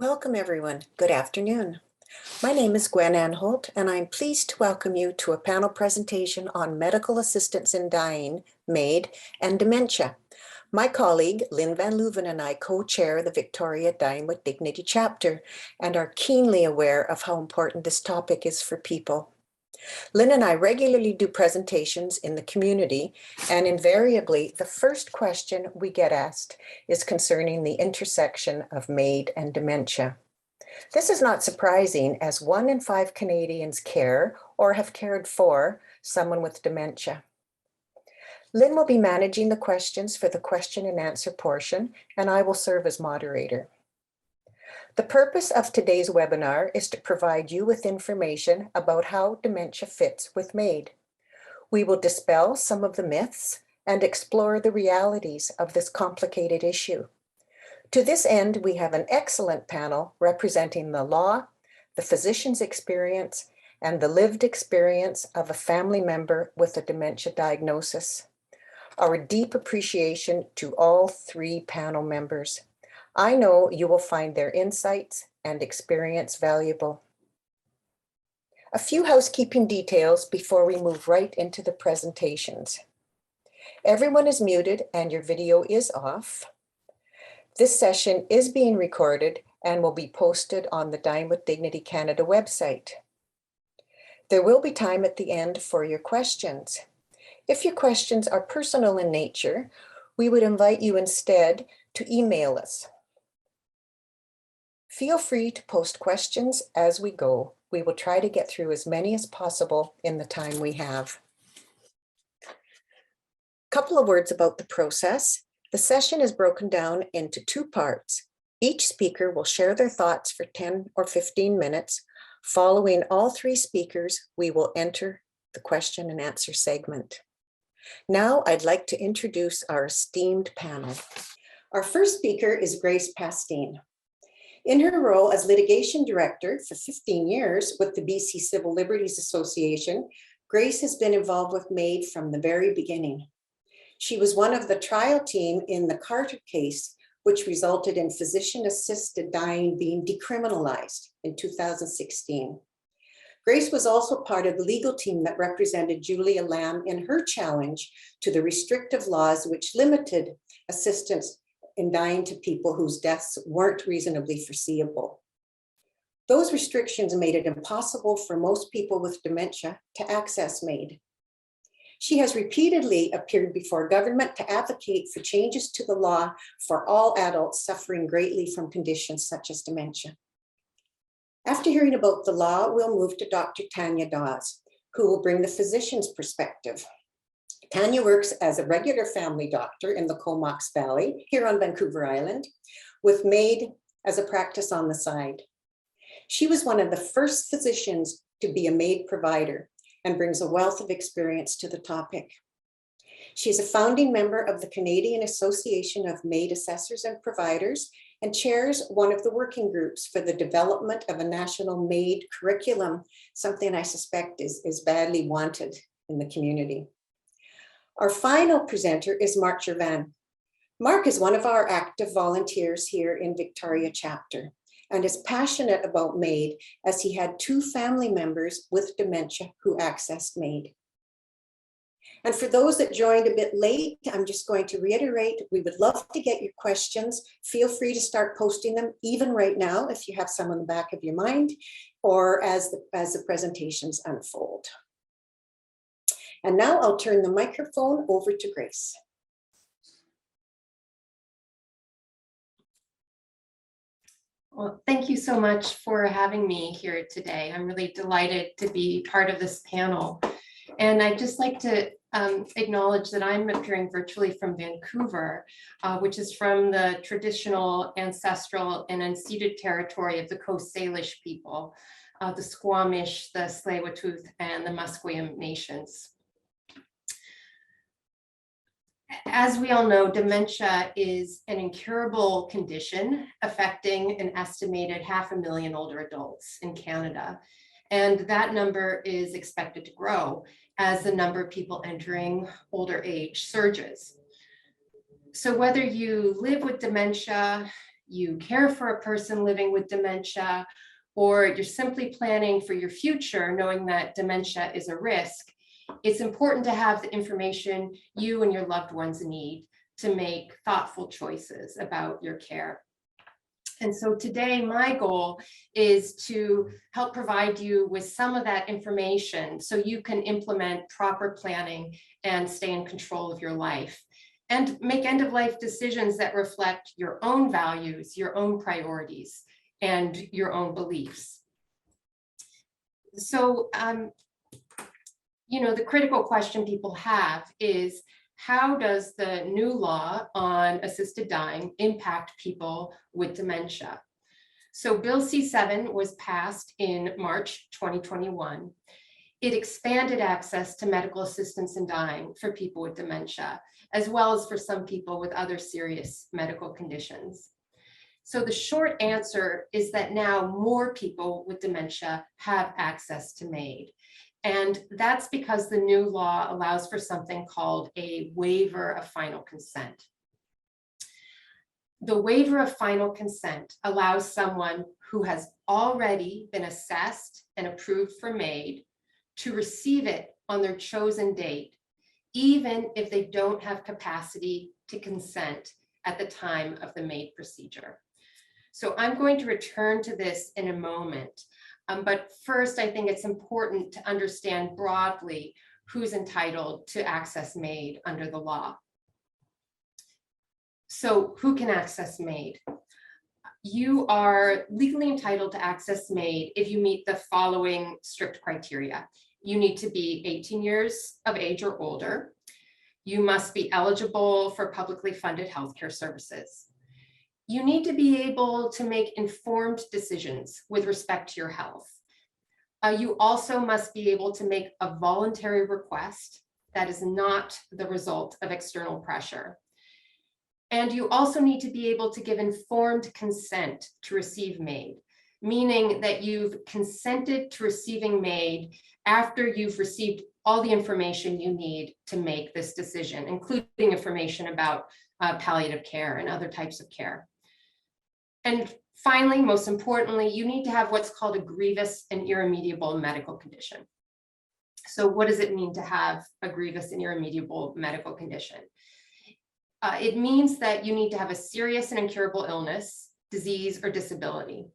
Welcome, everyone. Good afternoon. My name is Gwen Anholt, and I'm pleased to welcome you to a panel presentation on medical assistance in dying, MAID, and dementia. My colleague, Lynn Van Leuven, and I co-chair the Victoria Dying with Dignity chapter and are keenly aware of how important this topic is for people. Lynn and I regularly do presentations in the community, and invariably, the first question we get asked is concerning the intersection of MAID and dementia. This is not surprising, as 1 in 5 Canadians care or have cared for someone with dementia. Lynn will be managing the questions for the question and answer portion, and I will serve as moderator. The purpose of today's webinar is to provide you with information about how dementia fits with MAID. We will dispel some of the myths and explore the realities of this complicated issue. To this end, we have an excellent panel representing the law, the physician's experience, and the lived experience of a family member with a dementia diagnosis. Our deep appreciation to all 3 panel members. I know you will find their insights and experience valuable. A few housekeeping details before we move right into the presentations. Everyone is muted and your video is off. This session is being recorded and will be posted on the Dying with Dignity Canada website. There will be time at the end for your questions. If your questions are personal in nature, we would invite you instead to email us. Feel free to post questions as we go. We will try to get through as many as possible in the time we have. A couple of words about the process. The session is broken down into 2 parts. Each speaker will share their thoughts for 10 or 15 minutes. Following all 3 speakers, we will enter the question and answer segment. Now I'd like to introduce our esteemed panel. Our first speaker is Grace Pastine. In her role as litigation director for 15 years with the BC Civil Liberties Association, Grace has been involved with MAID from the very beginning. She was one of the trial team in the Carter case, which resulted in physician-assisted dying being decriminalized in 2016. Grace was also part of the legal team that represented Julia Lamb in her challenge to the restrictive laws which limited assistance in dying to people whose deaths weren't reasonably foreseeable. Those restrictions made it impossible for most people with dementia to access MAID. She has repeatedly appeared before government to advocate for changes to the law for all adults suffering greatly from conditions such as dementia. After hearing about the law, we'll move to Dr. Tanja Daws, who will bring the physician's perspective. Tanja works as a regular family doctor in the Comox Valley, here on Vancouver Island, with MAID as a practice on the side. She was one of the first physicians to be a MAID provider and brings a wealth of experience to the topic. She is a founding member of the Canadian Association of MAID Assessors and Providers and chairs one of the working groups for the development of a national MAID curriculum, something I suspect is badly wanted in the community. Our final presenter is Mark Gervan. Mark is one of our active volunteers here in Victoria chapter and is passionate about MAID as he had 2 family members with dementia who accessed MAID. And for those that joined a bit late, I'm just going to reiterate, we would love to get your questions. Feel free to start posting them even right now if you have some in the back of your mind or as the presentations unfold. And now I'll turn the microphone over to Grace. Well, thank you so much for having me here today. I'm really delighted to be part of this panel. And I'd just like to acknowledge that I'm appearing virtually from Vancouver, which is from the traditional, ancestral, and unceded territory of the Coast Salish people, the Squamish, the Tsleil-Waututh, and the Musqueam nations. As we all know, dementia is an incurable condition affecting an estimated 500,000 older adults in Canada. And that number is expected to grow as the number of people entering older age surges. So whether you live with dementia, you care for a person living with dementia, or you're simply planning for your future, knowing that dementia is a risk, it's important to have the information you and your loved ones need to make thoughtful choices about your care. And so today, my goal is to help provide you with some of that information so you can implement proper planning and stay in control of your life and make end-of-life decisions that reflect your own values, your own priorities, and your own beliefs. So, the critical question people have is, how does the new law on assisted dying impact people with dementia? So Bill C-7 was passed in March 2021. It expanded access to medical assistance in dying for people with dementia, as well as for some people with other serious medical conditions. So the short answer is that now more people with dementia have access to MAID. And that's because the new law allows for something called a waiver of final consent. The waiver of final consent allows someone who has already been assessed and approved for MAID to receive it on their chosen date, even if they don't have capacity to consent at the time of the MAID procedure. So I'm going to return to this in a moment. But first, I think it's important to understand broadly who's entitled to access MAID under the law. So who can access MAID? You are legally entitled to access MAID if you meet the following strict criteria. You need to be 18 years of age or older. You must be eligible for publicly funded healthcare services. You need to be able to make informed decisions with respect to your health. You also must be able to make a voluntary request that is not the result of external pressure. And you also need to be able to give informed consent to receive MAID, meaning that you've consented to receiving MAID after you've received all the information you need to make this decision, including information about palliative care and other types of care. And finally, most importantly, you need to have what's called a grievous and irremediable medical condition. So what does it mean to have a grievous and irremediable medical condition? It means that you need to have a serious and incurable illness, disease, or disability.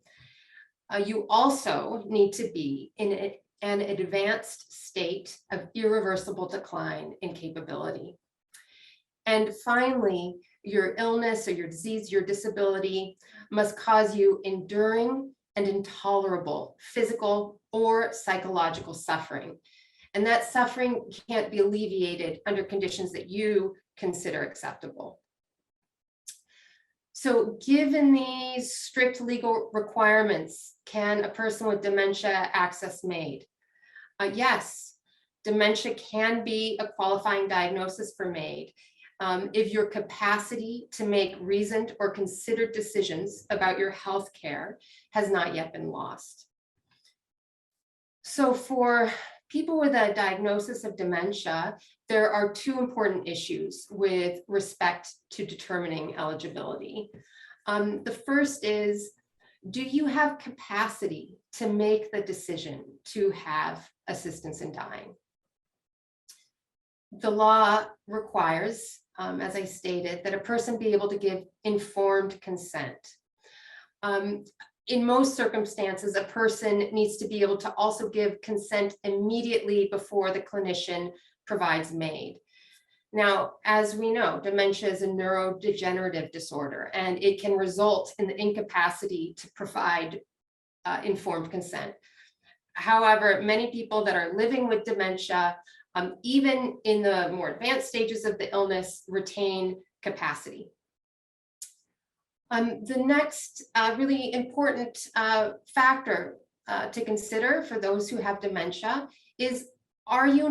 You also need to be in an advanced state of irreversible decline in capability. And finally, your illness or your disease, your disability must cause you enduring and intolerable physical or psychological suffering. And that suffering can't be alleviated under conditions that you consider acceptable. So given these strict legal requirements, can a person with dementia access MAID? Yes, dementia can be a qualifying diagnosis for MAID. If your capacity to make reasoned or considered decisions about your health care has not yet been lost. So for people with a diagnosis of dementia, there are two important issues with respect to determining eligibility. The first is, do you have capacity to make the decision to have assistance in dying? The law requires, as I stated, that a person be able to give informed consent. In most circumstances, a person needs to be able to also give consent immediately before the clinician provides MAID. Now, as we know, dementia is a neurodegenerative disorder, and it can result in the incapacity to provide informed consent. However, many people that are living with dementia, even in the more advanced stages of the illness, retain capacity. The next really important factor to consider for those who have dementia is, are you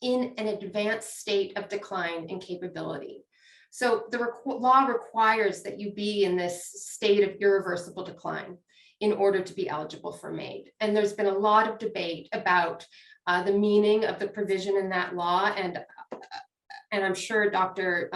in an advanced state of decline in capability? So the law requires that you be in this state of irreversible decline in order to be eligible for MAID. And there's been a lot of debate about the meaning of the provision in that law, and I'm sure Dr.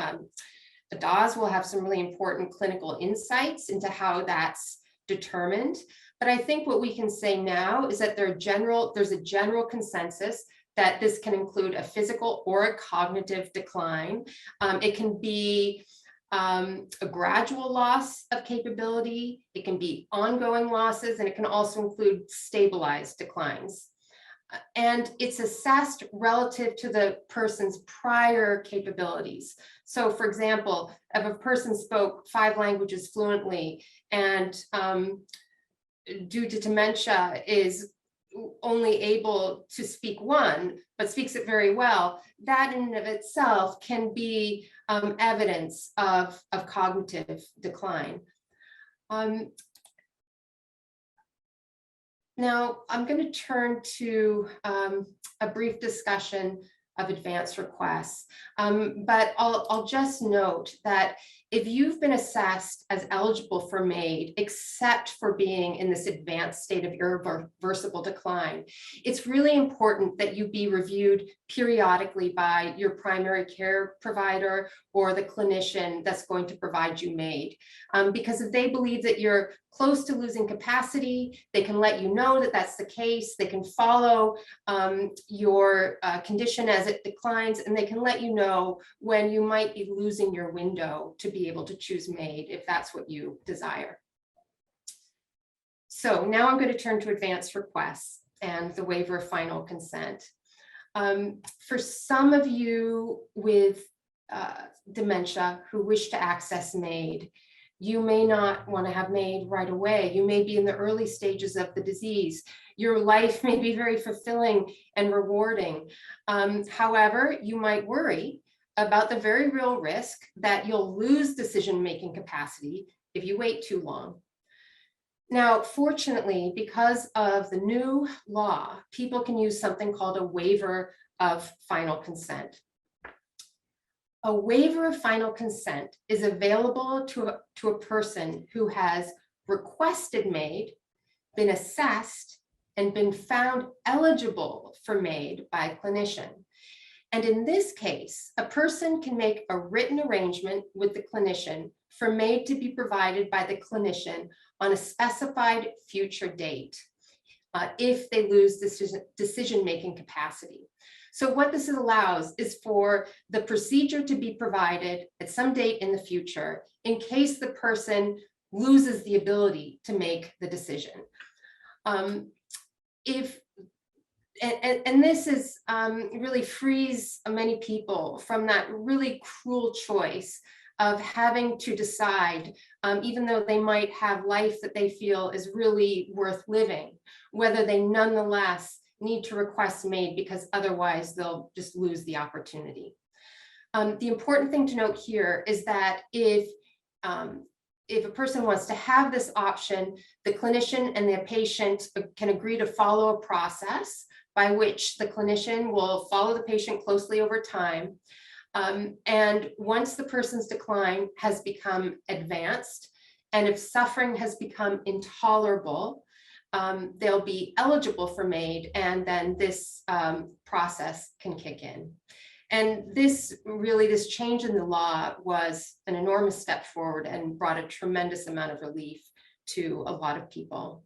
Daws will have some really important clinical insights into how that's determined. But I think what we can say now is that there's a general consensus that this can include a physical or a cognitive decline. It can be a gradual loss of capability. It can be ongoing losses, and it can also include stabilized declines. And it's assessed relative to the person's prior capabilities. So for example, if a person spoke 5 languages fluently and due to dementia is only able to speak 1, but speaks it very well, that in and of itself can be evidence of cognitive decline. Now, I'm going to turn to a brief discussion of advance requests, but I'll just note that if you've been assessed as eligible for MAID, except for being in this advanced state of irreversible decline, it's really important that you be reviewed periodically by your primary care provider or the clinician that's going to provide you MAID. Because if they believe that you're close to losing capacity, they can let you know that that's the case. They can follow your condition as it declines, and they can let you know when you might be losing your window to be able to choose MAID if that's what you desire. So now I'm going to turn to advance requests and the waiver of final consent. For some of you with dementia who wish to access MAID, you may not want to have MAID right away. You may be in the early stages of the disease. Your life may be very fulfilling and rewarding. However, you might worry about the very real risk that you'll lose decision-making capacity if you wait too long. Now, fortunately, because of the new law, people can use something called a waiver of final consent. A waiver of final consent is available to a person who has requested MAID, been assessed, and been found eligible for MAID by a clinician. And in this case, a person can make a written arrangement with the clinician for MAID to be provided by the clinician on a specified future date if they lose decision-making capacity. So what this allows is for the procedure to be provided at some date in the future in case the person loses the ability to make the decision. This is really frees many people from that really cruel choice of having to decide, even though they might have life that they feel is really worth living, whether they nonetheless need to request MAID because otherwise they'll just lose the opportunity. The important thing to note here is that if a person wants to have this option, the clinician and the patient can agree to follow a process by which the clinician will follow the patient closely over time. And once the person's decline has become advanced, and if suffering has become intolerable, they'll be eligible for MAID, and then this process can kick in. And this change in the law was an enormous step forward and brought a tremendous amount of relief to a lot of people.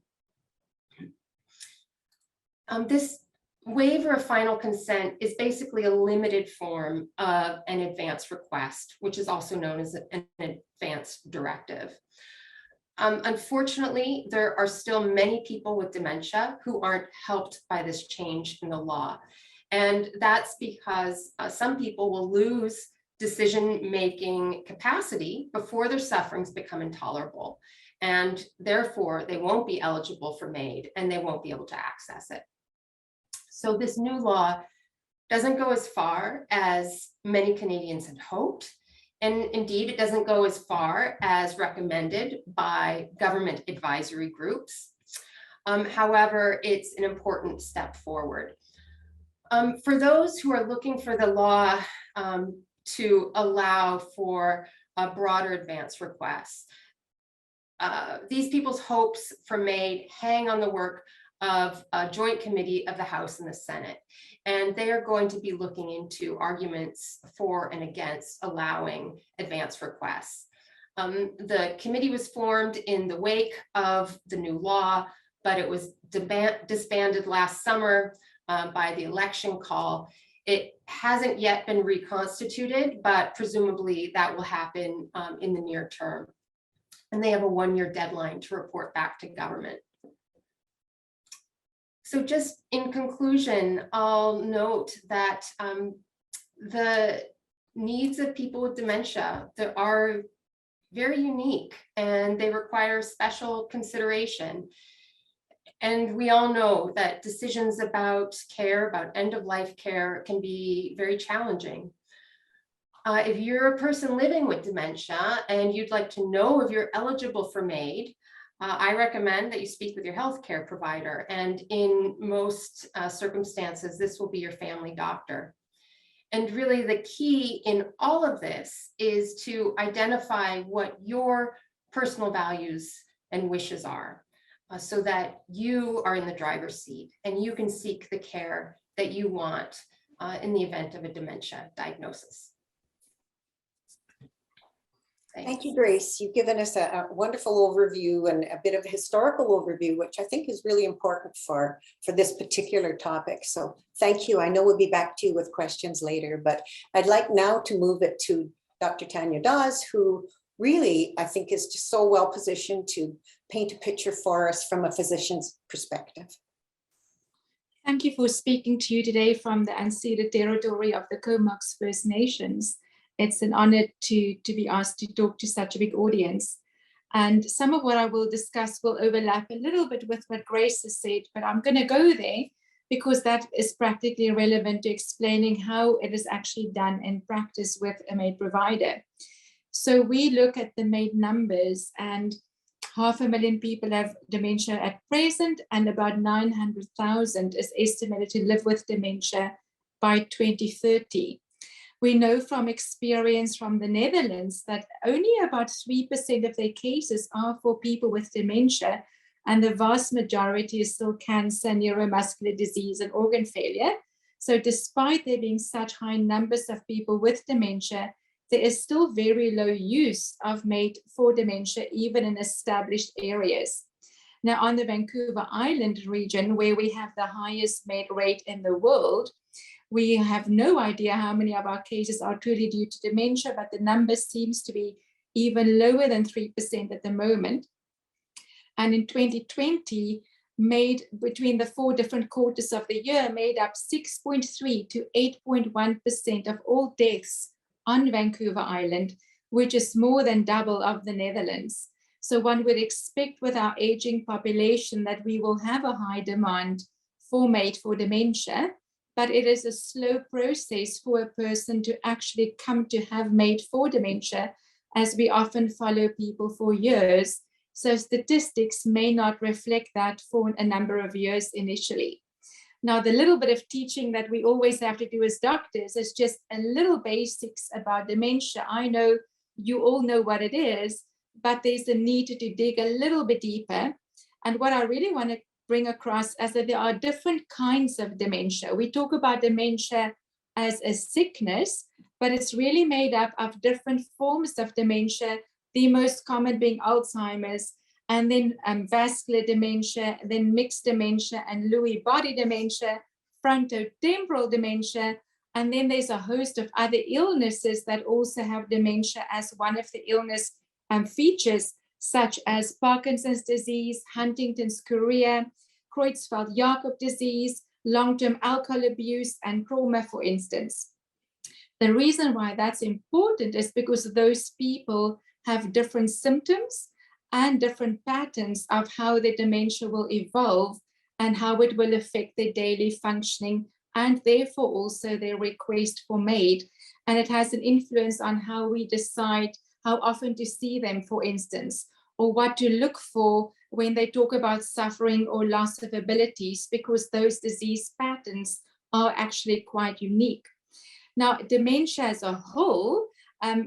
This waiver of final consent is basically a limited form of an advance request, which is also known as an advance directive. Unfortunately, there are still many people with dementia who aren't helped by this change in the law. And that's because some people will lose decision-making capacity before their sufferings become intolerable. And therefore, they won't be eligible for MAID and they won't be able to access it. So this new law doesn't go as far as many Canadians had hoped. And indeed, it doesn't go as far as recommended by government advisory groups. However, it's an important step forward. For those who are looking for the law to allow for a broader advance requests, these people's hopes for MAID hang on the work of a joint committee of the House and the Senate. And they are going to be looking into arguments for and against allowing advance requests. The committee was formed in the wake of the new law, but it was disbanded last summer by the election call. It hasn't yet been reconstituted, but presumably that will happen in the near term. And they have a 1-year deadline to report back to government. So just in conclusion, I'll note that the needs of people with dementia that are very unique and they require special consideration. And we all know that decisions about care, about end-of-life care, can be very challenging. If you're a person living with dementia and you'd like to know if you're eligible for MAID, I recommend that you speak with your healthcare provider. And in most circumstances, this will be your family doctor. And really the key in all of this is to identify what your personal values and wishes are, so that you are in the driver's seat and you can seek the care that you want in the event of a dementia diagnosis. Thank you, Grace. You've given us a wonderful overview and a bit of a historical overview, which I think is really important for this particular topic. So thank you. I know we'll be back to you with questions later, but I'd like now to move it to Dr. Tanja Daws, who really, I think, is just so well positioned to paint a picture for us from a physician's perspective. Thank you for speaking to you today from the unceded territory of the Comox First Nations. It's an honor to be asked to talk to such a big audience. And some of what I will discuss will overlap a little bit with what Grace has said, but I'm going to go there because that is practically relevant to explaining how it is actually done in practice with a MAID provider. So we look at the MAID numbers, and 500,000 people have dementia at present, and about 900,000 is estimated to live with dementia by 2030. We know from experience from the Netherlands that only about 3% of their cases are for people with dementia, and the vast majority is still cancer, neuromuscular disease, and organ failure. So despite there being such high numbers of people with dementia, there is still very low use of MAID for dementia, even in established areas. Now, on the Vancouver Island region, where we have the highest MAID rate in the world, we have no idea how many of our cases are truly due to dementia, but the number seems to be even lower than 3% at the moment. And in 2020, MAID between the 4 different quarters of the year made up 6.3 to 8.1% of all deaths on Vancouver Island, which is more than double of the Netherlands. So one would expect with our aging population that we will have a high demand for MAID for dementia, but it is a slow process for a person to actually come to have MAID for dementia, as we often follow people for years. So statistics may not reflect that for a number of years initially. Now, the little bit of teaching that we always have to do as doctors is just a little basics about dementia. I know you all know what it is, but there's a need to dig a little bit deeper. And what I really want to bring across is that there are different kinds of dementia. We talk about dementia as a sickness, but it's really made up of different forms of dementia, the most common being Alzheimer's, and then vascular dementia, then mixed dementia and Lewy body dementia, frontotemporal dementia, and then there's a host of other illnesses that also have dementia as one of the illness features, such as Parkinson's disease, Huntington's chorea, Creutzfeldt-Jakob disease, long-term alcohol abuse, and trauma, for instance. The reason why that's important is because those people have different symptoms and different patterns of how the dementia will evolve and how it will affect their daily functioning, and therefore also their request for MAID. And it has an influence on how we decide how often to see them, for instance, or what to look for when they talk about suffering or loss of abilities, because those disease patterns are actually quite unique. Now, dementia as a whole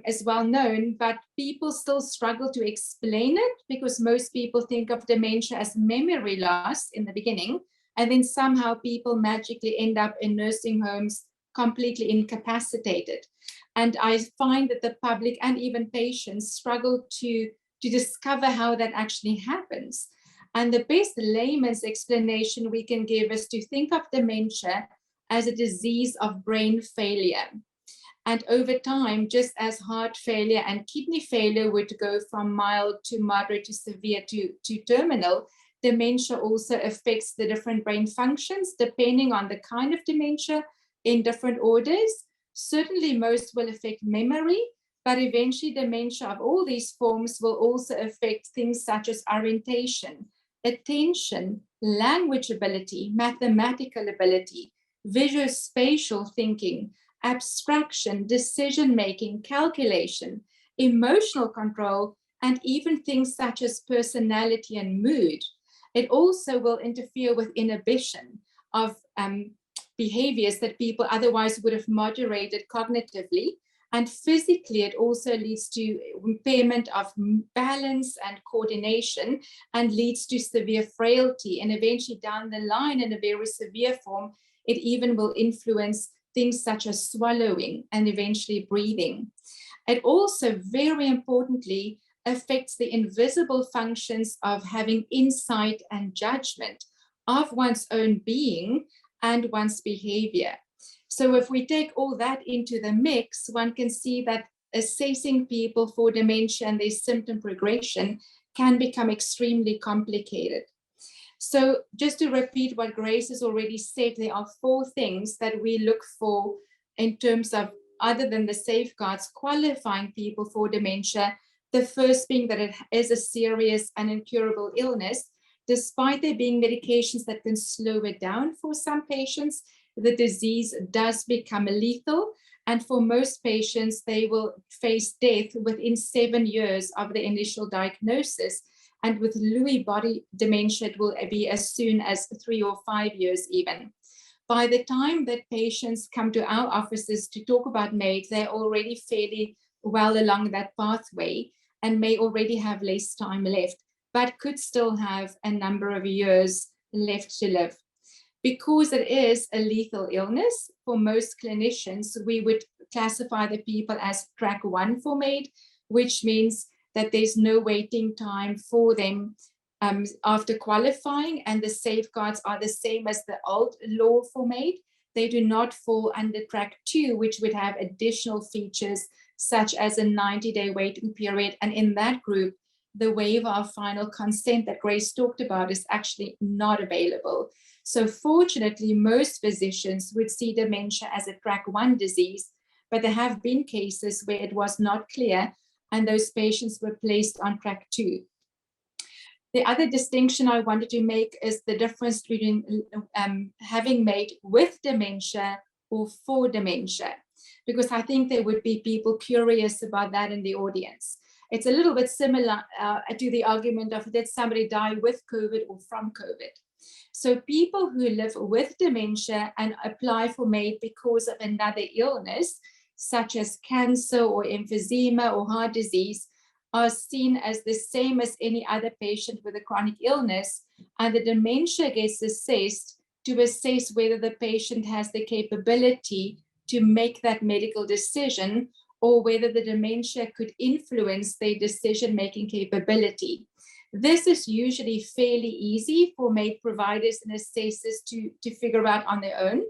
is well known, but people still struggle to explain it because most people think of dementia as memory loss in the beginning, And then somehow people magically end up in nursing homes completely incapacitated. And I find that the public and even patients struggle to discover how that actually happens. And the best layman's explanation we can give is to think of dementia as a disease of brain failure. And over time, just as heart failure and kidney failure would go from mild to moderate to severe to terminal, dementia also affects the different brain functions depending on the kind of dementia in different orders. Certainly most will affect memory, but eventually dementia of all these forms will also affect things such as orientation, attention, language ability, mathematical ability, visuospatial thinking, abstraction, decision-making, calculation, emotional control, and even things such as personality and mood. It also will interfere with inhibition of behaviors that people otherwise would have moderated cognitively. And physically, it also leads to impairment of balance and coordination and leads to severe frailty. And eventually down the line, in a very severe form, it even will influence things such as swallowing and eventually breathing. It also, very importantly, affects the invisible functions of having insight and judgment of one's own being and one's behavior. So if we take all that into the mix, one can see that assessing people for dementia and their symptom progression can become extremely complicated. So just to repeat what Grace has already said, there are 4 things that we look for in terms of, other than the safeguards, qualifying people for dementia. The first being that it is a serious and incurable illness. Despite there being medications that can slow it down for some patients, the disease does become lethal. And for most patients, they will face death within 7 years of the initial diagnosis. And with Lewy body dementia, it will be as soon as 3 or 5 years even. By the time that patients come to our offices to talk about MAID, they're already fairly well along that pathway and may already have less time left, but could still have a number of years left to live. Because it is a lethal illness, for most clinicians, we would classify the people as track 1 for MAID, which means that there's no waiting time for them after qualifying, and the safeguards are the same as the old law for MAID. They do not fall under track 2, which would have additional features such as a 90-day waiting period. And in that group, the waiver of final consent that Grace talked about is actually not available. So fortunately, most physicians would see dementia as a track 1 disease, but there have been cases where it was not clear and those patients were placed on track 2. The other distinction I wanted to make is the difference between having MAID with dementia or for dementia, because I think there would be people curious about that in the audience. It's a little bit similar to the argument of, did somebody die with COVID or from COVID? So people who live with dementia and apply for MAID because of another illness, such as cancer or emphysema or heart disease, are seen as the same as any other patient with a chronic illness, and the dementia gets assessed to assess whether the patient has the capability to make that medical decision or whether the dementia could influence their decision-making capability. This is usually fairly easy for MAID providers and assessors to figure out on their own.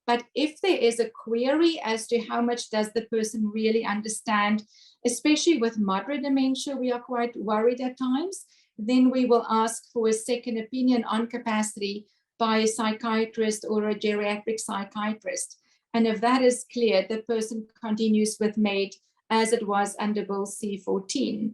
But if there is a query as to how much does the person really understand, especially with moderate dementia, we are quite worried at times, then we will ask for a second opinion on capacity by a psychiatrist or a geriatric psychiatrist. And if that is clear, the person continues with MAID as it was under Bill C-14.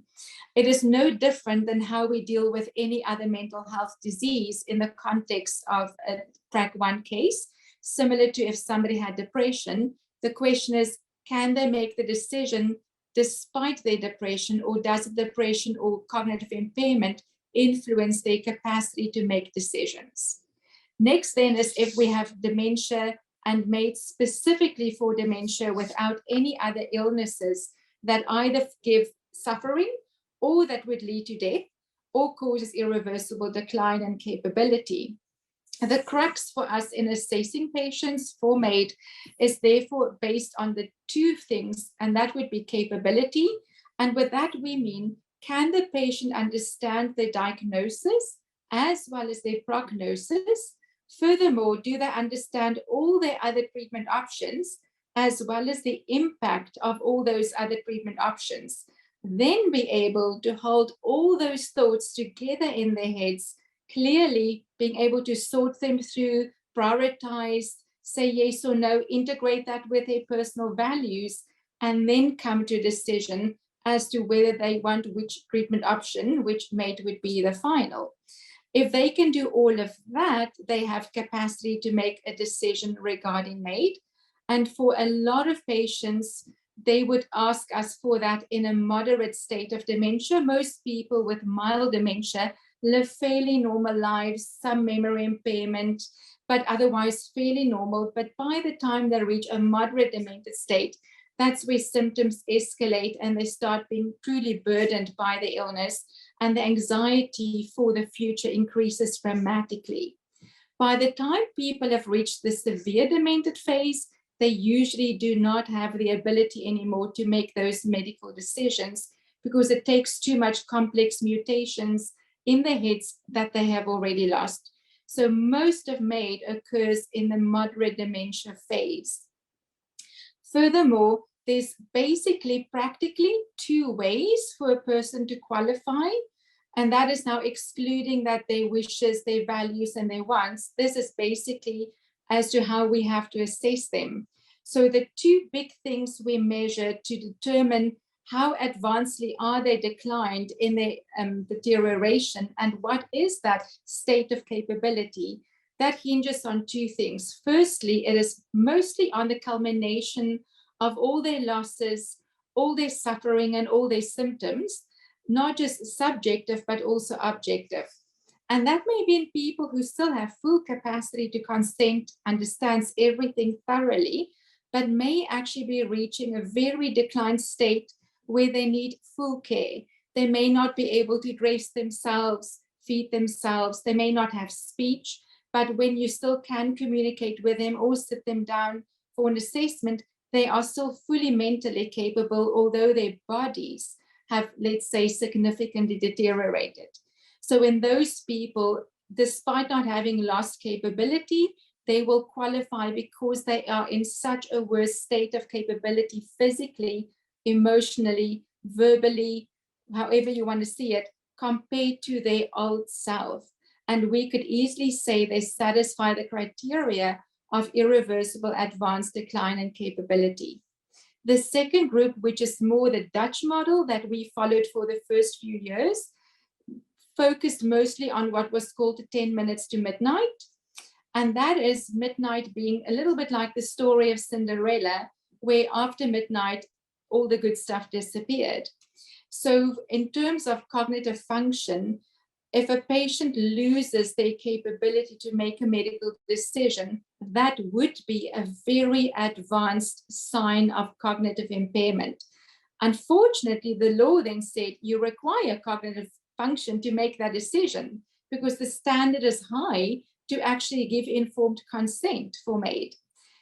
It is no different than how we deal with any other mental health disease in the context of a track 1 case. Similar to if somebody had depression, the question is, can they make the decision despite their depression, or does the depression or cognitive impairment influence their capacity to make decisions? Next then is if we have dementia and MAID specifically for dementia without any other illnesses that either give suffering or that would lead to death or causes irreversible decline in capability. The crux for us in assessing patients for MAID is therefore based on the two things, and that would be capability. And with that, we mean, can the patient understand their diagnosis as well as their prognosis? Furthermore, do they understand all their other treatment options as well as the impact of all those other treatment options? Then be able to hold all those thoughts together in their heads, clearly being able to sort them through, prioritize, say yes or no, integrate that with their personal values, and then come to a decision as to whether they want which treatment option, which MAID would be the final. If they can do all of that, they have capacity to make a decision regarding MAID. And for a lot of patients, they would ask us for that in a moderate state of dementia. Most people with mild dementia live fairly normal lives, some memory impairment, but otherwise fairly normal. But by the time they reach a moderate demented state, that's where symptoms escalate and they start being truly burdened by the illness, and the anxiety for the future increases dramatically. By the time people have reached the severe demented phase, they usually do not have the ability anymore to make those medical decisions because it takes too much complex mutations in their heads that they have already lost. So most of MAID occurs in the moderate dementia phase. Furthermore, there's basically practically two ways for a person to qualify, and that is now excluding that their wishes, their values, and their wants. This is basically as to how we have to assess them. So the two big things we measure to determine how advancedly are they declined in their deterioration and what is that state of capability, that hinges on two things. Firstly, it is mostly on the culmination of all their losses, all their suffering, and all their symptoms, not just subjective, but also objective. And that may be in people who still have full capacity to consent, understands everything thoroughly, but may actually be reaching a very declined state where they need full care. They may not be able to dress themselves, feed themselves. They may not have speech, but when you still can communicate with them or sit them down for an assessment, they are still fully mentally capable, although their bodies have, let's say, significantly deteriorated. So in those people, despite not having lost capability, they will qualify because they are in such a worse state of capability physically, emotionally, verbally, however you want to see it, compared to their old self. And we could easily say they satisfy the criteria of irreversible advanced decline in capability. The second group, which is more the Dutch model that we followed for the first few years, focused mostly on what was called 10 minutes to midnight. And that is midnight being a little bit like the story of Cinderella, where after midnight, all the good stuff disappeared. So in terms of cognitive function, if a patient loses their capability to make a medical decision, that would be a very advanced sign of cognitive impairment. Unfortunately, the law then said you require cognitive function to make that decision because the standard is high to actually give informed consent for MAID.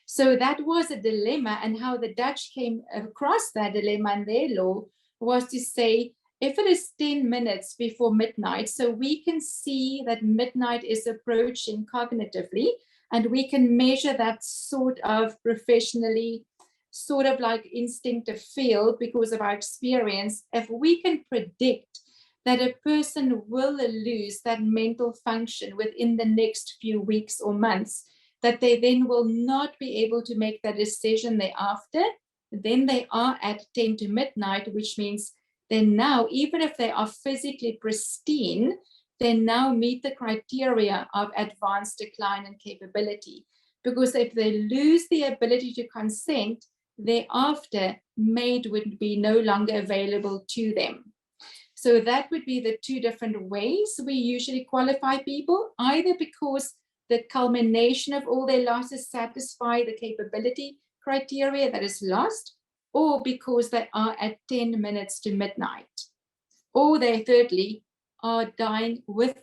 So that was a dilemma, and how the Dutch came across that dilemma in their law was to say, if it is 10 minutes before midnight, so we can see that midnight is approaching cognitively, and we can measure that sort of professionally, sort of like instinctive feel because of our experience. If we can predict that a person will lose that mental function within the next few weeks or months, that they then will not be able to make that decision thereafter, then they are at 10 to midnight, which means they now, even if they are physically pristine, they now meet the criteria of advanced decline in capability. Because if they lose the ability to consent, thereafter, MAID would be no longer available to them. So that would be the two different ways we usually qualify people, either because the culmination of all their losses satisfy the capability criteria that is lost, or because they are at 10 minutes to midnight. Or they thirdly are dying with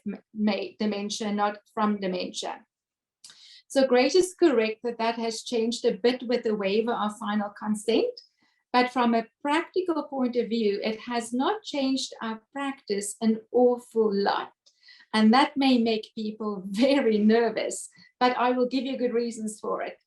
dementia, not from dementia. So Grace is correct that that has changed a bit with the waiver of final consent. But from a practical point of view, it has not changed our practice an awful lot. And that may make people very nervous, but I will give you good reasons for it.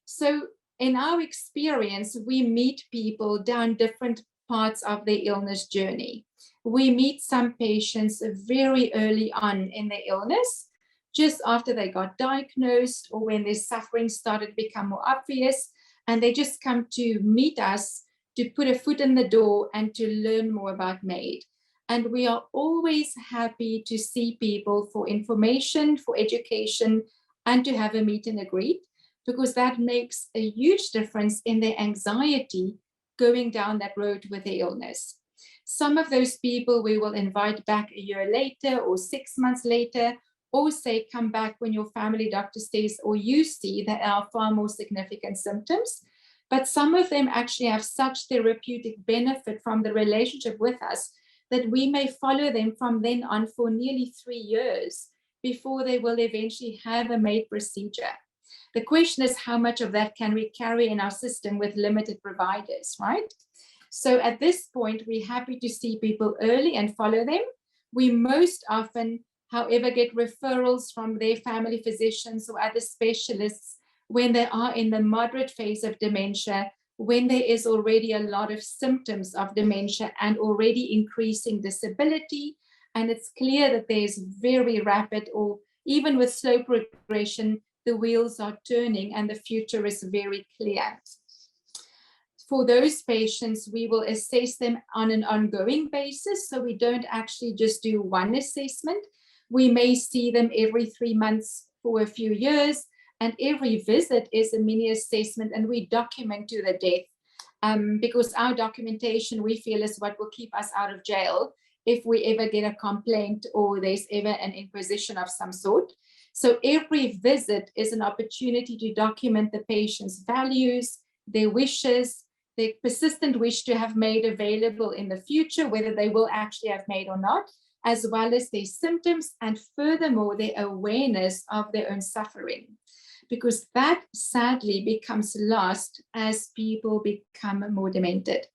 So in our experience, we meet people down different parts of their illness journey. We meet some patients very early on in their illness, just after they got diagnosed or when their suffering started to become more obvious, and they just come to meet us to put a foot in the door and to learn more about MAID. And we are always happy to see people for information, for education, and to have a meet and greet, because that makes a huge difference in their anxiety going down that road with their illness. Some of those people we will invite back a year later or 6 months later, or say come back when your family doctor says or you see that are far more significant symptoms. But some of them actually have such therapeutic benefit from the relationship with us that we may follow them from then on for nearly 3 years before they will eventually have a MAID procedure. The question is, how much of that can we carry in our system with limited providers, right? So at this point, we're happy to see people early and follow them. We most often, however, get referrals from their family physicians or other specialists when they are in the moderate phase of dementia, when there is already a lot of symptoms of dementia and already increasing disability, and it's clear that there's very rapid or even with slow progression, the wheels are turning and the future is very clear. For those patients, we will assess them on an ongoing basis, so we don't actually just do one assessment. We may see them every 3 months for a few years, and every visit is a mini assessment, and we document to the death because our documentation, we feel, is what will keep us out of jail if we ever get a complaint or there's ever an inquisition of some sort. So every visit is an opportunity to document the patient's values, their wishes, their persistent wish to have MAID available in the future, whether they will actually have MAID or not, as well as their symptoms, and furthermore, their awareness of their own suffering, because that sadly becomes lost as people become more demented.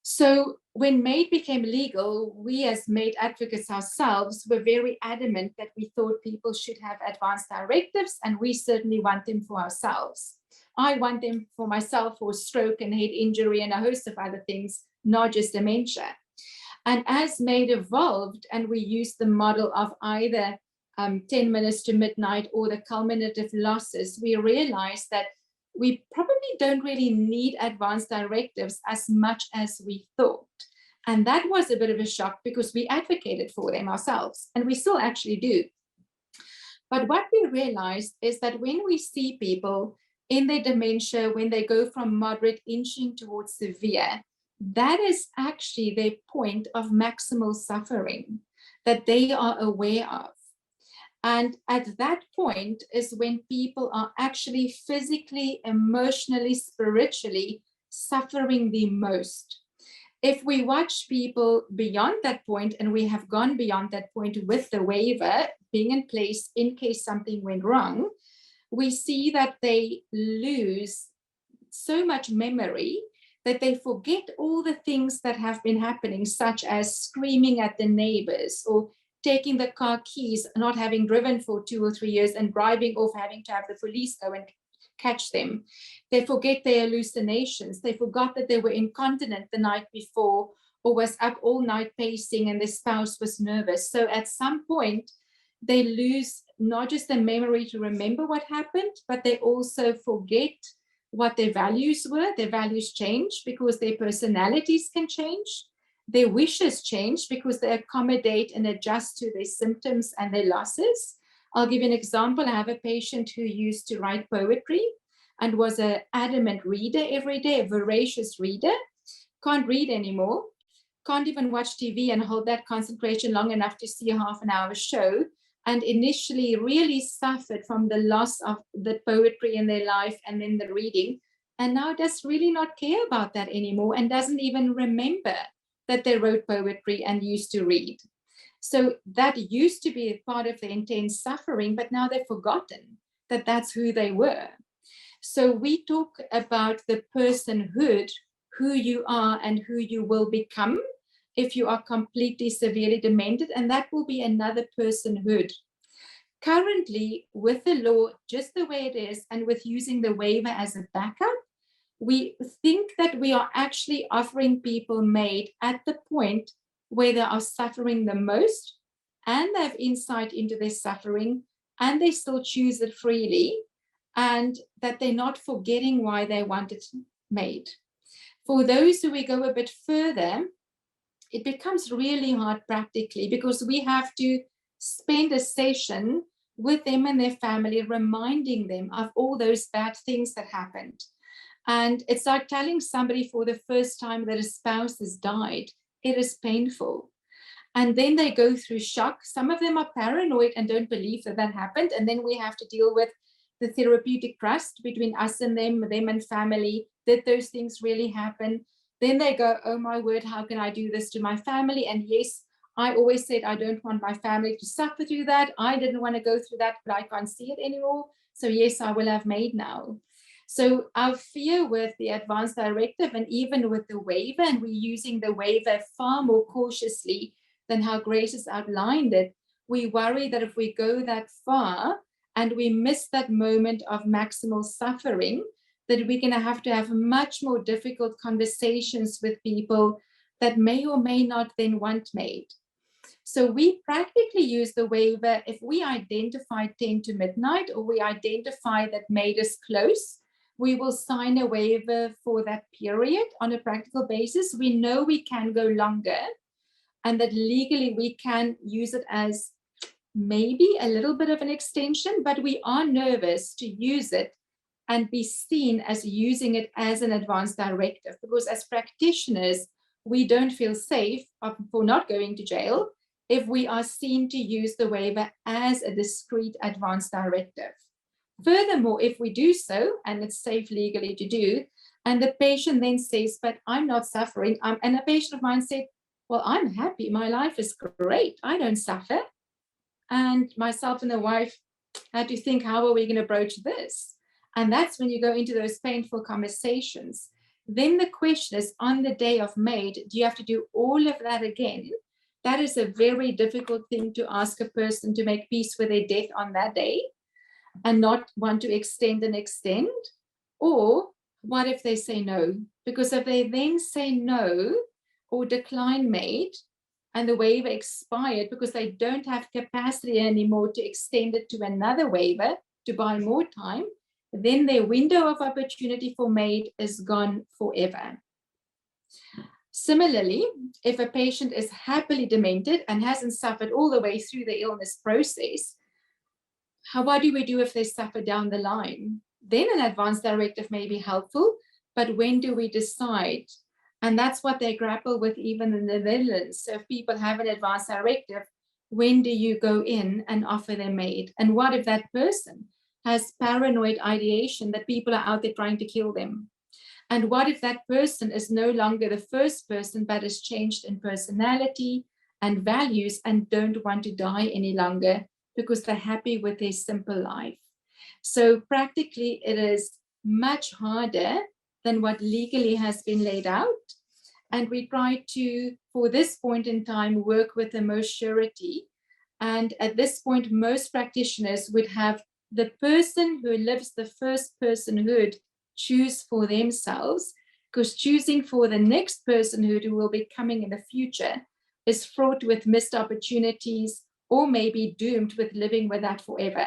So when MAID became legal, we as MAID advocates ourselves were very adamant that we thought people should have advanced directives, and we certainly want them for ourselves. I want them for myself for stroke and head injury and a host of other things, not just dementia. And as MAID evolved and we used the model of either 10 minutes to midnight or the culminative losses, we realized that we probably don't really need advanced directives as much as we thought. And that was a bit of a shock because we advocated for them ourselves, and we still actually do. But what we realized is that when we see people in their dementia, when they go from moderate inching towards severe, that is actually their point of maximal suffering that they are aware of. And at that point is when people are actually physically, emotionally, spiritually suffering the most. If we watch people beyond that point, and we have gone beyond that point with the waiver being in place in case something went wrong, we see that they lose so much memory that they forget all the things that have been happening, such as screaming at the neighbors or taking the car keys, not having driven for 2 or 3 years and driving off, having to have the police go and catch them. They forget their hallucinations. They forgot that they were incontinent the night before or was up all night pacing and their spouse was nervous. So at some point, they lose not just the memory to remember what happened, but they also forget what their values were. Their values change because their personalities can change. Their wishes change because they accommodate and adjust to their symptoms and their losses. I'll give you an example. I have a patient who used to write poetry and was an adamant reader every day, a voracious reader, can't read anymore, can't even watch TV and hold that concentration long enough to see a half-an-hour show, and initially really suffered from the loss of the poetry in their life and then the reading, and now does really not care about that anymore and doesn't even remember that they wrote poetry and used to read. So that used to be a part of the intense suffering, but now they've forgotten that that's who they were. So we talk about the personhood, who you are and who you will become if you are completely severely demented, and that will be another personhood. Currently, with the law, just the way it is, and with using the waiver as a backup, we think that we are actually offering people MAID at the point where they are suffering the most, and they have insight into their suffering, and they still choose it freely, and that they're not forgetting why they want it MAID. For those who we go a bit further, it becomes really hard practically, because we have to spend a session with them and their family, reminding them of all those bad things that happened. And it's like telling somebody for the first time that a spouse has died. It is painful. And then they go through shock. Some of them are paranoid and don't believe that that happened. And then we have to deal with the therapeutic trust between us and them and family. Did those things really happen? Then they go, oh my word, how can I do this to my family? And yes, I always said I don't want my family to suffer through that. I didn't want to go through that, but I can't see it anymore. So yes, I will have MAID now. So our fear with the advance directive and even with the waiver, and we're using the waiver far more cautiously than how Grace has outlined it, we worry that if we go that far and we miss that moment of maximal suffering, that we're going to have much more difficult conversations with people that may or may not then want MAID. So we practically use the waiver if we identify 10 to midnight, or we identify that MAID is close, we will sign a waiver for that period on a practical basis. We know we can go longer, and that legally we can use it as maybe a little bit of an extension, but we are nervous to use it and be seen as using it as an advance directive, because as practitioners, we don't feel safe for not going to jail if we are seen to use the waiver as a discrete advance directive. Furthermore, if we do so, and it's safe legally to do, and the patient then says, but I'm not suffering, and a patient of mine said, well, I'm happy, my life is great, I don't suffer. And myself and the wife had to think, how are we going to broach this? And that's when you go into those painful conversations. Then the question is, on the day of MAID, do you have to do all of that again? That is a very difficult thing to ask a person to make peace with their death on that day and not want to extend and extend. Or what if they say no? Because if they then say no or decline MAID and the waiver expired because they don't have capacity anymore to extend it to another waiver to buy more time, then their window of opportunity for MAID is gone forever. Similarly, if a patient is happily demented and hasn't suffered all the way through the illness process, what do we do if they suffer down the line? Then an advance directive may be helpful, but when do we decide? And that's what they grapple with even in the Netherlands. So if people have an advance directive, when do you go in and offer them MAID? And what if that person has paranoid ideation that people are out there trying to kill them? And what if that person is no longer the first person, but has changed in personality and values and don't want to die any longer because they're happy with their simple life? So practically, it is much harder than what legally has been laid out. And we try to, for this point in time, work with the most surety. And at this point, most practitioners would have the person who lives the first personhood choose for themselves, because choosing for the next personhood who will be coming in the future is fraught with missed opportunities or maybe doomed with living with that forever.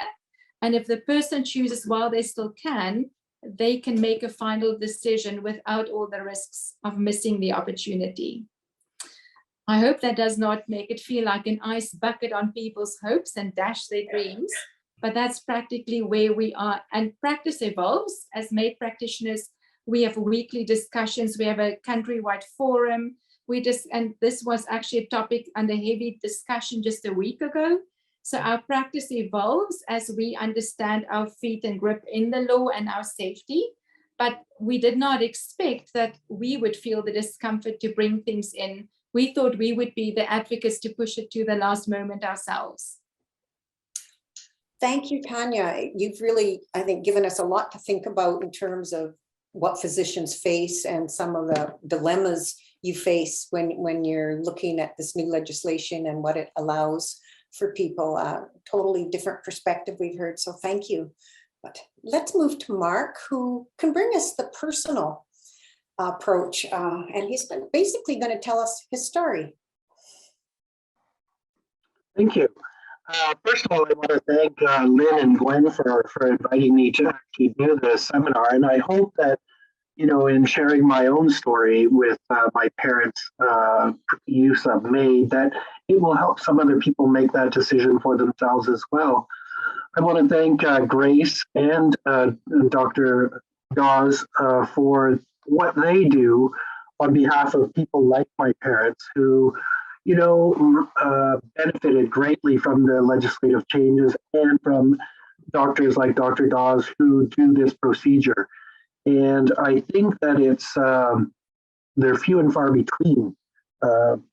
And if the person chooses while they still can, they can make a final decision without all the risks of missing the opportunity. I hope that does not make it feel like an ice bucket on people's hopes and dash their dreams, but that's practically where we are. And practice evolves. As MAID practitioners, we have weekly discussions. We have a countrywide forum. And this was actually a topic under heavy discussion just a week ago. So our practice evolves as we understand our feet and grip in the law and our safety. But we did not expect that we would feel the discomfort to bring things in. We thought we would be the advocates to push it to the last moment ourselves. Thank you, Tanja. You've really, I think, given us a lot to think about in terms of what physicians face and some of the dilemmas you face when you're looking at this new legislation and what it allows for people. Totally different perspective we've heard, so thank you. But let's move to Mark, who can bring us the personal approach, and he's basically going to tell us his story. Thank you. First of all, I want to thank Lynn and Gwen for inviting me to actually do this seminar. And I hope that, you know, in sharing my own story with my parents' use of MAID, that it will help some other people make that decision for themselves as well. I want to thank Grace and Dr. Daws for what they do on behalf of people like my parents who, you know, benefited greatly from the legislative changes and from doctors like Dr. Daws who do this procedure. And I think that it's, they're few and far between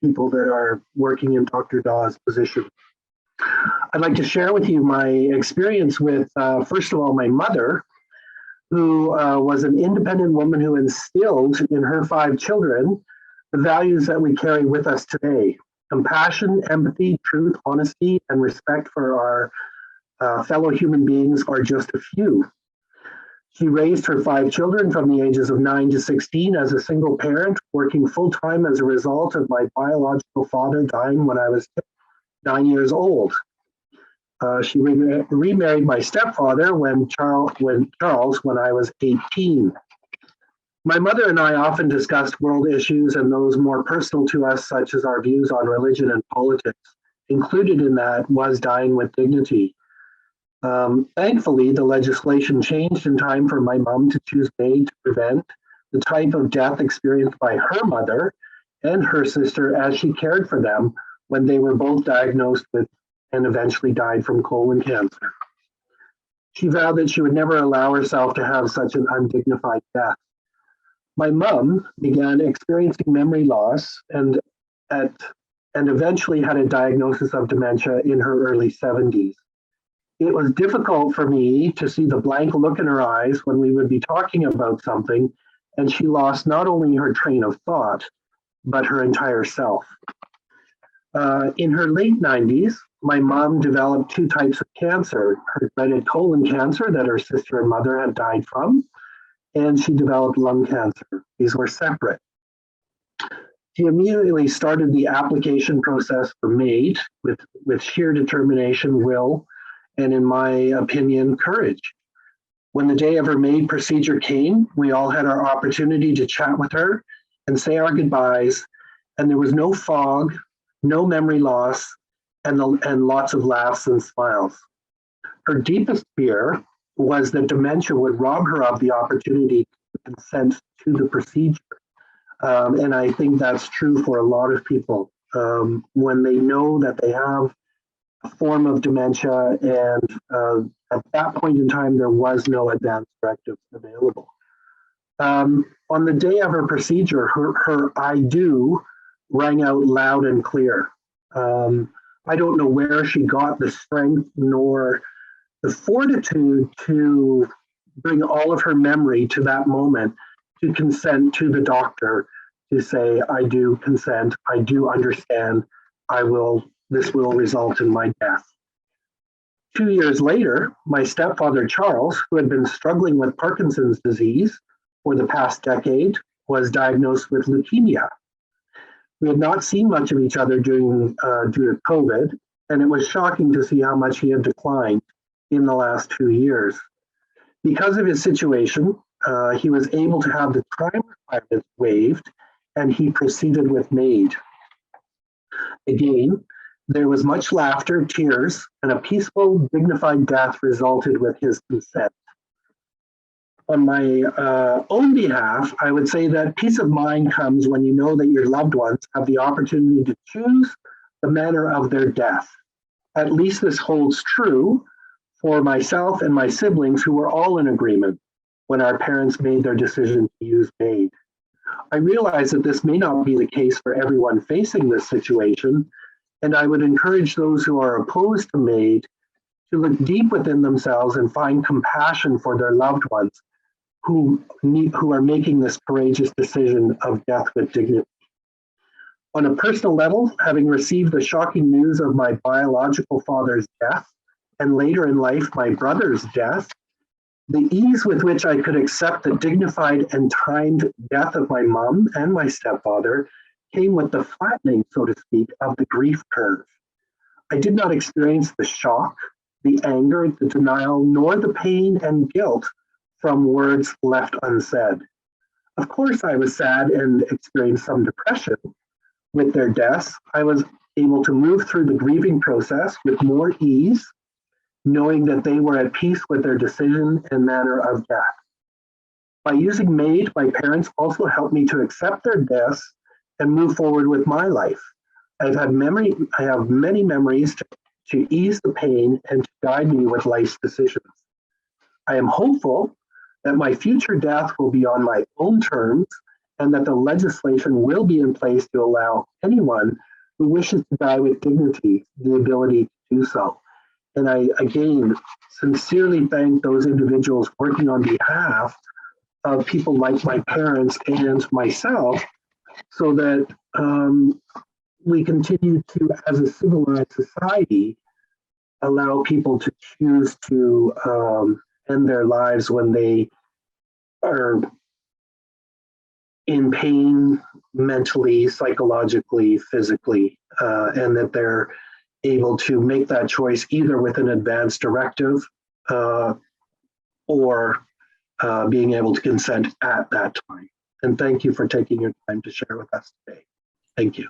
people that are working in Dr. Daws' position. I'd like to share with you my experience with, first of all, my mother, who was an independent woman who instilled in her 5 children the values that we carry with us today: compassion, empathy, truth, honesty, and respect for our fellow human beings are just a few. She raised her 5 children from the ages of 9 to 16 as a single parent, working full-time as a result of my biological father dying when I was 9 years old. She remarried my stepfather when I was 18. My mother and I often discussed world issues and those more personal to us, such as our views on religion and politics. Included in that was dying with dignity. Thankfully, the legislation changed in time for my mom to choose MAID to prevent the type of death experienced by her mother and her sister as she cared for them when they were both diagnosed with and eventually died from colon cancer. She vowed that she would never allow herself to have such an undignified death. My mom began experiencing memory loss and eventually had a diagnosis of dementia in her early 70s. It was difficult for me to see the blank look in her eyes when we would be talking about something, and she lost not only her train of thought, but her entire self. In her late 90s, my mom developed 2 types of cancer: her dreaded colon cancer that her sister and mother had died from, and she developed lung cancer. These were separate. She immediately started the application process for MAID with sheer determination, will, and in my opinion, courage. When the day of her MAID procedure came, we all had our opportunity to chat with her and say our goodbyes, and there was no fog, no memory loss, and lots of laughs and smiles. Her deepest fear was that dementia would rob her of the opportunity to consent to the procedure. And I think that's true for a lot of people. When they know that they have a form of dementia, and at that point in time, there was no advance directive available. On the day of her procedure, her I do rang out loud and clear. I don't know where she got the strength nor the fortitude to bring all of her memory to that moment to consent to the doctor to say, I do consent, I do understand, this will result in my death. 2 years later, my stepfather, Charles, who had been struggling with Parkinson's disease for the past decade, was diagnosed with leukemia. We had not seen much of each other due to COVID, and it was shocking to see how much he had declined in the last 2 years. Because of his situation, he was able to have the time requirements waived, and he proceeded with MAID. Again, there was much laughter, tears, and a peaceful, dignified death resulted with his consent. On my own behalf, I would say that peace of mind comes when you know that your loved ones have the opportunity to choose the manner of their death. At least this holds true for myself and my siblings, who were all in agreement when our parents made their decision to use MAID. I realize that this may not be the case for everyone facing this situation, and I would encourage those who are opposed to MAID to look deep within themselves and find compassion for their loved ones who are making this courageous decision of death with dignity. On a personal level, having received the shocking news of my biological father's death, and later in life, my brother's death, the ease with which I could accept the dignified and timed death of my mom and my stepfather came with the flattening, so to speak, of the grief curve. I did not experience the shock, the anger, the denial, nor the pain and guilt from words left unsaid. Of course, I was sad and experienced some depression. With their deaths, I was able to move through the grieving process with more ease, knowing that they were at peace with their decision and manner of death. By using MAID, my parents also helped me to accept their deaths and move forward with my life. I have many memories to ease the pain and to guide me with life's decisions. I am hopeful that my future death will be on my own terms and that the legislation will be in place to allow anyone who wishes to die with dignity the ability to do so. And I, again, sincerely thank those individuals working on behalf of people like my parents and myself so that we continue to, as a civilized society, allow people to choose to end their lives when they are in pain, mentally, psychologically, physically, and that they're able to make that choice either with an advance directive or being able to consent at that time. And thank you for taking your time to share with us today. Thank you.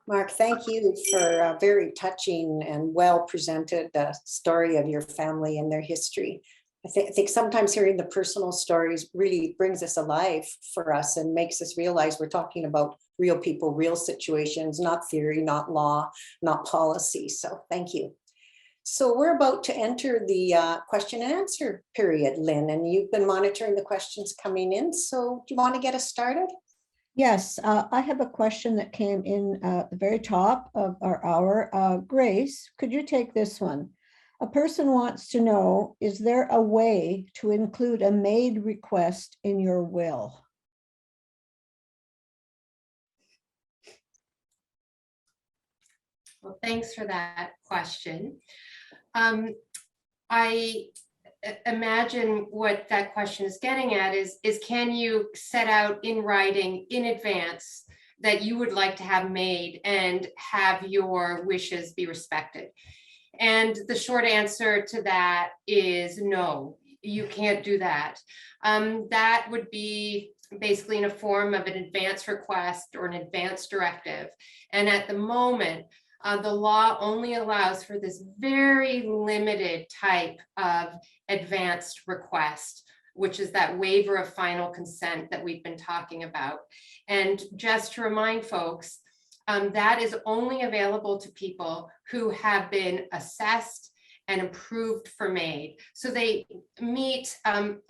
Mark, thank you for a very touching and well presented story of your family and their history. I think sometimes hearing the personal stories really brings us alive for us and makes us realize we're talking about real people, real situations, not theory, not law, not policy. So thank you. So we're about to enter the question and answer period, Lynn, and you've been monitoring the questions coming in. So do you want to get us started? Yes, I have a question that came in at the very top of our hour. Grace, could you take this one? A person wants to know, is there a way to include a MAID request in your will? Well, thanks for that question. I imagine what that question is getting at is can you set out in writing in advance that you would like to have MAID and have your wishes be respected? And the short answer to that is no, you can't do that. That would be basically in a form of an advance request or an advance directive. And at the moment, the law only allows for this very limited type of advanced request, which is that waiver of final consent that we've been talking about. And just to remind folks, that is only available to people who have been assessed and approved for MAID. So they meet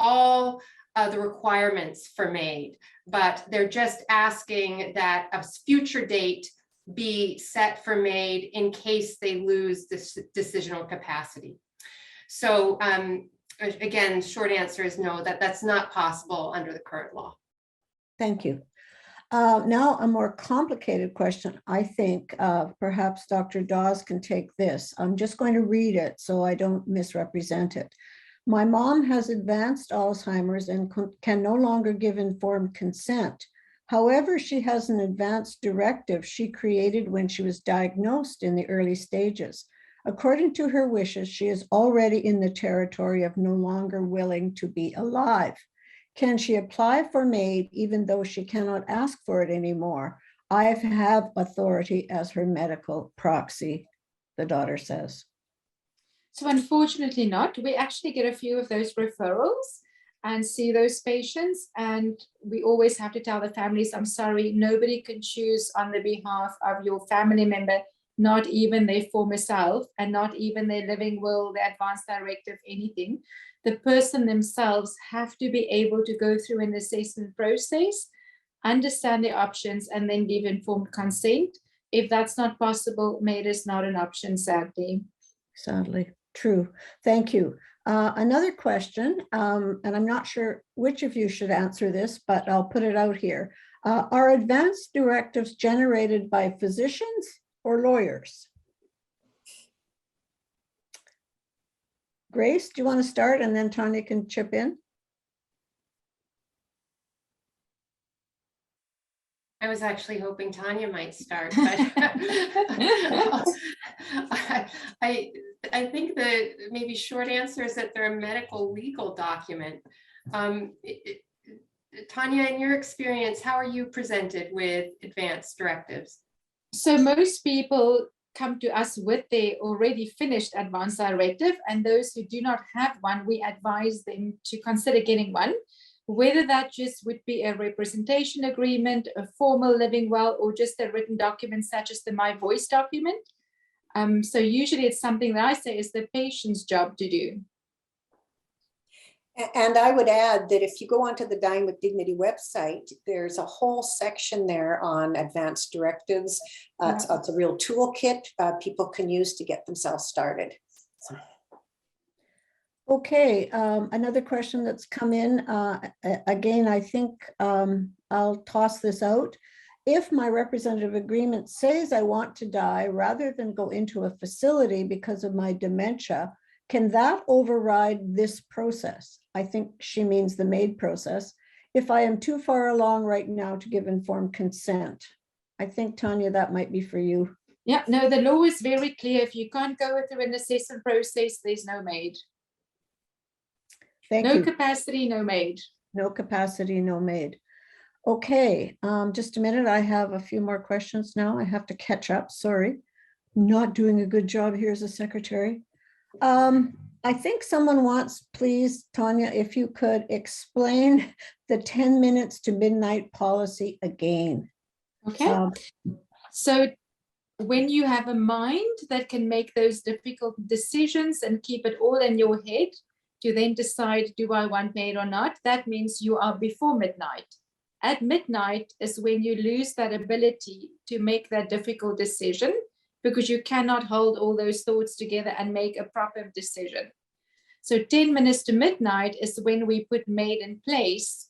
all the requirements for MAID, but they're just asking that a future date be set for MAID in case they lose this decisional capacity. So again, short answer is no, that's not possible under the current law. Thank you. Now a more complicated question. I think perhaps Dr. Daws can take this. I'm just going to read it so I don't misrepresent it. My mom has advanced Alzheimer's and can no longer give informed consent. However, she has an advance directive she created when she was diagnosed in the early stages. According to her wishes, she is already in the territory of no longer willing to be alive. Can she apply for MAID even though she cannot ask for it anymore? I have authority as her medical proxy, the daughter says. So unfortunately not. We actually get a few of those referrals and see those patients. And we always have to tell the families, I'm sorry, nobody can choose on the behalf of your family member, not even their former self and not even their living will, their advance directive, anything. The person themselves have to be able to go through an assessment process, understand their options, and then give informed consent. If that's not possible, MAID is not an option, sadly. Sadly, true. Thank you. Another question, and I'm not sure which of you should answer this, but I'll put it out here. Are advance directives generated by physicians or lawyers? Grace, do you want to start, and then Tanya can chip in? I was actually hoping Tanya might start, but I think the maybe short answer is that they're a medical legal document. Tanya, in your experience, how are you presented with advanced directives? So most people come to us with their already finished advance directive, and those who do not have one, we advise them to consider getting one, whether that just would be a representation agreement, a formal living will, or just a written document such as the My Voice document. So usually it's something that I say is the patient's job to do. And I would add that if you go onto the Dying with Dignity website, there's a whole section there on advanced directives. It's a real toolkit people can use to get themselves started. So. Okay, another question that's come in. Again, I think I'll toss this out. If my representative agreement says I want to die rather than go into a facility because of my dementia, can that override this process? I think she means the MAID process. If I am too far along right now to give informed consent. I think, Tanya, that might be for you. Yeah, no, the law is very clear. If you can't go through an assessment process, there's no MAID. Thank you. you. No capacity, no MAID. No capacity, no MAID. Okay, just a minute. I have a few more questions now. I have to catch up. Sorry. Not doing a good job here as a secretary. I think someone wants, please, Tanya, if you could explain the 10 minutes to midnight policy again. Okay. So when you have a mind that can make those difficult decisions and keep it all in your head to then decide, do I want MAID or not? That means you are before midnight. At midnight is when you lose that ability to make that difficult decision, because you cannot hold all those thoughts together and make a proper decision. So 10 minutes to midnight is when we put MAID in place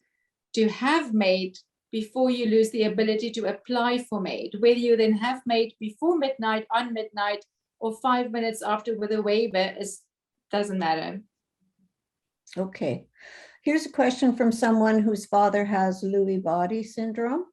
to have MAID before you lose the ability to apply for MAID. Whether you then have MAID before midnight, on midnight, or 5 minutes after with a waiver doesn't matter. Okay. Here's a question from someone whose father has Lewy body syndrome.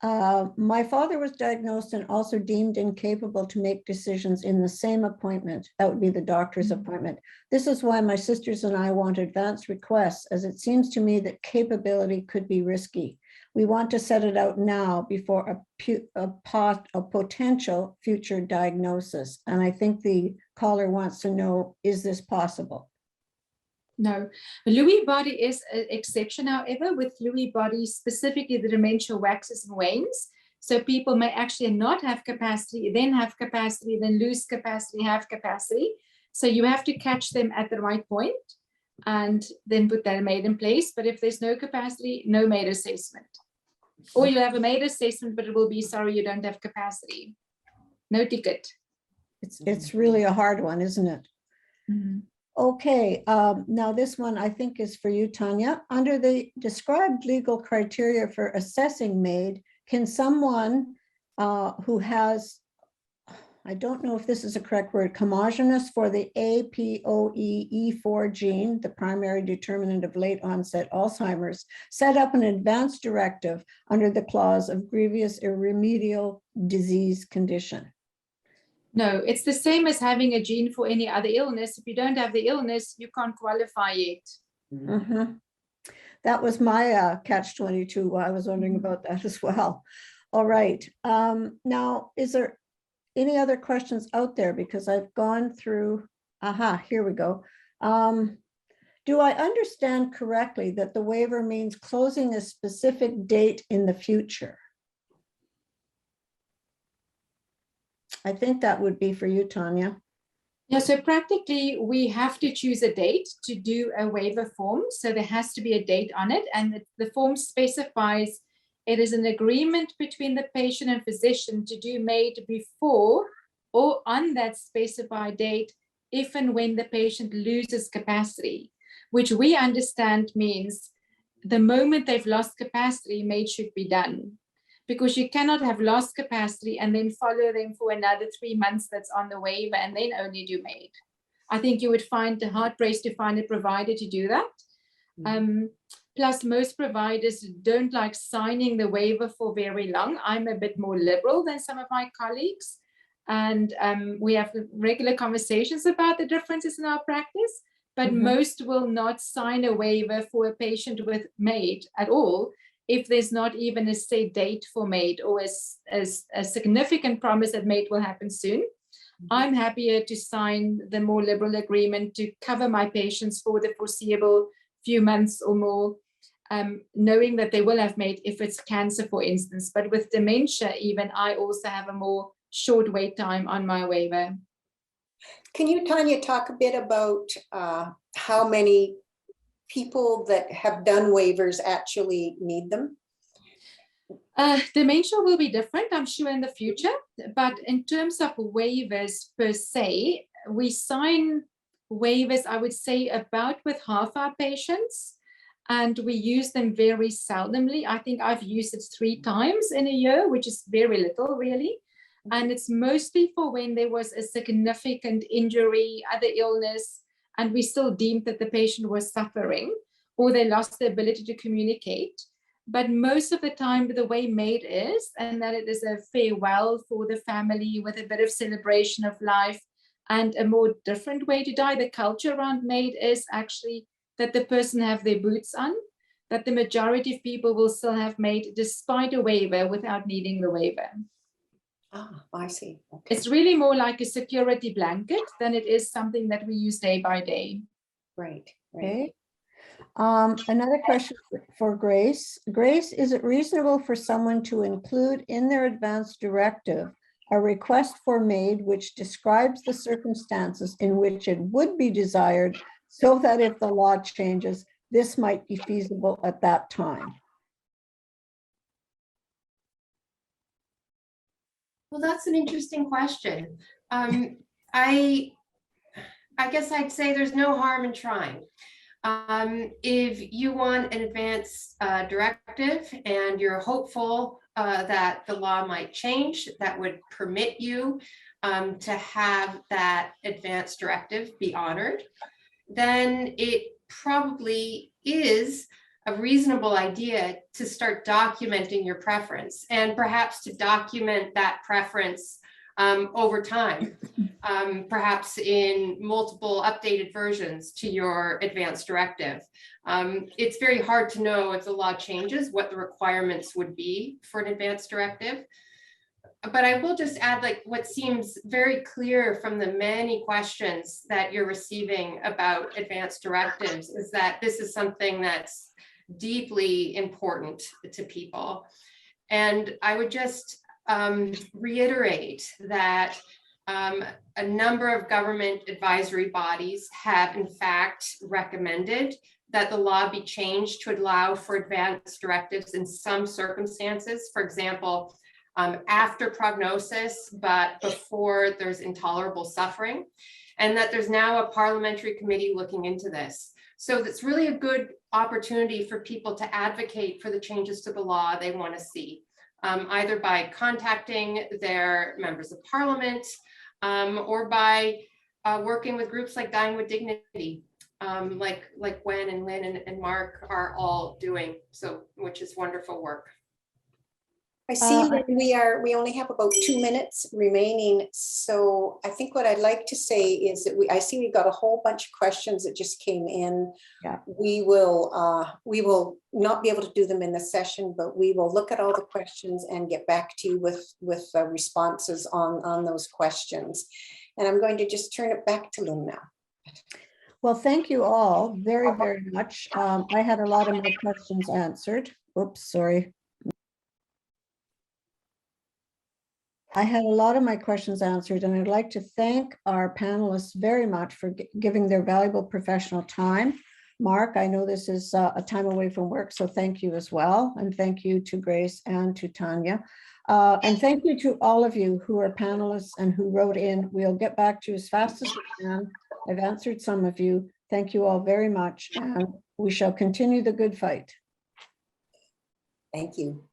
My father was diagnosed and also deemed incapable to make decisions in the same appointment. That would be the doctor's appointment. This is why my sisters and I want advance requests, as it seems to me that capability could be risky. We want to set it out now before a potential future diagnosis. And I think the caller wants to know, is this possible? No, Lewy body is an exception. However, with Lewy body, specifically the dementia waxes and wanes. So people may actually not have capacity, then have capacity, then lose capacity, have capacity. So you have to catch them at the right point and then put that MAID in place. But if there's no capacity, no MAID assessment. Or you have a MAID assessment, but it will be, sorry, you don't have capacity. No ticket. It's really a hard one, isn't it? Mm-hmm. Okay, now this one I think is for you, Tanya. Under the described legal criteria for assessing MAID, can someone who has, I don't know if this is a correct word, homogeneous for the APOE4 gene, the primary determinant of late onset Alzheimer's, set up an advance directive under the clause of grievous irremediable disease condition? No, it's the same as having a gene for any other illness. If you don't have the illness, you can't qualify yet. Mm-hmm. That was my catch-22. I was wondering about that as well. All right. Now, is there any other questions out there? Because I've gone through, here we go. Do I understand correctly that the waiver means closing a specific date in the future? I think that would be for you, Tanya. Yeah, so practically we have to choose a date to do a waiver form. So there has to be a date on it, and the form specifies it is an agreement between the patient and physician to do MAID before or on that specified date if and when the patient loses capacity, which we understand means the moment they've lost capacity, MAID should be done. Because you cannot have lost capacity and then follow them for another 3 months that's on the waiver and then only do MAID. I think you would find the hard pressed to find a provider to do that. Plus, most providers don't like signing the waiver for very long. I'm a bit more liberal than some of my colleagues. And we have regular conversations about the differences in our practice, but most will not sign a waiver for a patient with MAID at all if there's not even a set date for MAID or a significant promise that MAID will happen soon. I'm happier to sign the more liberal agreement to cover my patients for the foreseeable few months or more, knowing that they will have MAID if it's cancer, for instance. But with dementia, even I also have a more short wait time on my waiver. Can you, Tanja, talk a bit about how many people that have done waivers actually need them? Dementia will be different, I'm sure, in the future. But in terms of waivers per se, we sign waivers, I would say, about with half our patients. And we use them very seldomly. I think I've used it 3 times in a year, which is very little, really. And it's mostly for when there was a significant injury, other illness, and we still deemed that the patient was suffering or they lost the ability to communicate. But most of the time, the way MAID is, and that it is a farewell for the family with a bit of celebration of life and a more different way to die. The culture around MAID is actually that the person have their boots on, that the majority of people will still have MAID despite a waiver without needing the waiver. Ah, I see. Okay. It's really more like a security blanket than it is something that we use day by day. Right. Okay. Another question for Grace. Grace, is it reasonable for someone to include in their advance directive a request for MAID which describes the circumstances in which it would be desired, so that if the law changes, this might be feasible at that time? Well, that's an interesting question. I guess I'd say there's no harm in trying. If you want an advance directive and you're hopeful that the law might change that would permit you to have that advance directive be honored, then it probably is a reasonable idea to start documenting your preference, and perhaps to document that preference over time, perhaps in multiple updated versions to your advance directive. It's very hard to know if the law changes what the requirements would be for an advance directive. But I will just add, like, what seems very clear from the many questions that you're receiving about advance directives is that this is something that's deeply important to people. And I would just reiterate that a number of government advisory bodies have in fact recommended that the law be changed to allow for advance directives in some circumstances. For example, after prognosis, but before there's intolerable suffering, and that there's now a parliamentary committee looking into this. So that's really a good opportunity for people to advocate for the changes to the law they want to see, either by contacting their members of parliament or by working with groups like Dying with Dignity, like Gwen and Lynn and Mark are all doing, so which is wonderful work. I see that we only have about 2 minutes remaining. So I think what I'd like to say is that I see we've got a whole bunch of questions that just came in. Yeah. We will not be able to do them in the session, but we will look at all the questions and get back to you with responses on those questions. And I'm going to just turn it back to Lynn now. Well, thank you all very, very much. I had a lot of my questions answered. Oops, sorry. I had a lot of my questions answered, and I'd like to thank our panelists very much for giving their valuable professional time. Mark, I know this is a time away from work, so thank you as well. And thank you to Grace and to Tanja. And thank you to all of you who are panelists and who wrote in. We'll get back to you as fast as we can. I've answered some of you. Thank you all very much. And we shall continue the good fight. Thank you.